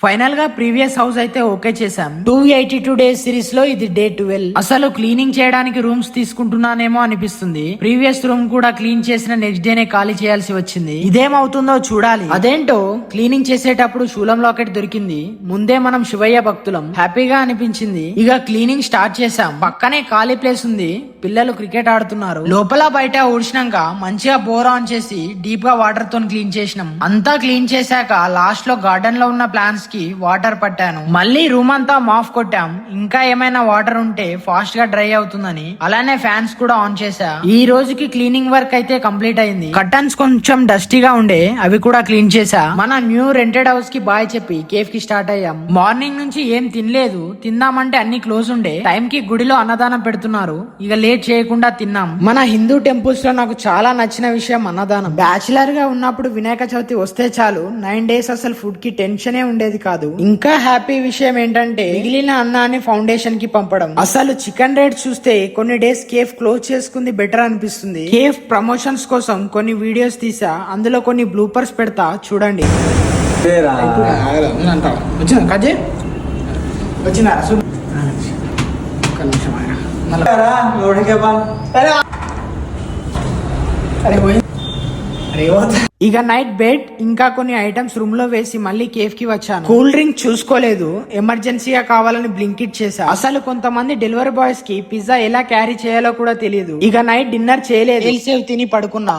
Final గా previous house అయితే okay చేసాం. 282 డేస్ సిరీస్ లో ఇది డే 12. అసలు క్లీనింగ్ చేయడానికి రూమ్స్ తీసుకుంటున్నానేమో అనిపిస్తుంది. ప్రీవియస్ రూమ్ కూడా క్లీన్ చేసిన నెక్స్ట్ డేనే ఖాళీ చేయాల్సి వచ్చింది. ఇదేమవుతుందో చూడాలి. అదేంటో క్లీనింగ్ చేసేటప్పుడు శూలం లాకెట్ దొరికింది. ముందే మనం శివయ్య భక్తులం. హ్యాపీగా అనిపించింది. ఇక క్లీనింగ్ స్టార్ట్ చేసాం. పక్కనే ఖాళీ ప్లేస్ ఉంది. పిల్లలు క్రికెట్ ఆడుతున్నారు. లోపల బయట ఊడ్చినాక మంచిగా బోర్ ఆన్ చేసి డీప్ గా వాటర్ తో క్లీన్ చేసినాం. అంతా క్లీన్ చేశాక లాస్ట్ లో గార్డెన్ లో ఉన్న ప్లాంట్స్ కి వాటర్ పట్టాను. మళ్ళీ రూమ్ అంతా మాఫ్ కొట్టాం. ఇంకా ఏమైనా వాటర్ ఉంటే ఫాస్ట్ గా డ్రై అవుతుందని. అలానే ఫ్యాన్స్ కూడా ఆన్ చేసా. ఈ రోజుకి క్లీనింగ్ వర్క్ అయితే కంప్లీట్ అయింది. కర్టన్స్ కొంచెం డస్టీగా ఉండే, అవి కూడా క్లీన్ చేసా. మన న్యూ రెంటెడ్ హౌస్ కి బాయ్ చెప్పి కేఫ్ కి స్టార్ట్ అయ్యాం. మార్నింగ్ నుంచి ఏం తినలేదు. తిందామంటే అన్ని క్లోజ్ ఉండే. టైం కి గుడిలో అన్నదానం పెడుతున్నారు. ఇక లేట్ చేయకుండా తిన్నాం. మన హిందూ టెంపుల్స్ లో నాకు చాలా నచ్చిన విషయం అన్నదానం. బ్యాచిలర్ గా ఉన్నప్పుడు వినాయక చవితి వస్తే చాలు 9 days అసలు ఫుడ్ కి టెన్షనే ఉండేది కాదు. ఇంకా హ్యాపీ విషయం ఏంటంటే మిగిలిన అన్నాన్ని ఫౌండేషన్ కి పంపడం. అసలు చికెన్ రేట్ చూస్తే కొన్ని డేస్ కేఫ్ క్లోజ్ చేసుకుంది బెటర్ అనిపిస్తుంది. కేఫ్ ప్రమోషన్స్ కోసం కొన్ని వీడియోస్ తీసా. అందులో కొన్ని బ్లూపర్స్ పెడతా చూడండి. ఇక నైట్ బెడ్ ఇంకా కొన్ని ఐటమ్స్ రూమ్ లో వేసి మళ్ళీ కేఫ్ కి వచ్చాను. కూల్ డ్రింక్ చూసుకోలేదు. ఎమర్జెన్సీగా కావాలని బ్లింకిట్ చేశా. అసలు కొంతమంది డెలివరీ బాయ్స్ కి పిజ్జా ఎలా క్యారీ చేయాలో కూడా తెలియదు. ఇక నైట్ డిన్నర్ చేయలేదు. తిని పడుకున్నా.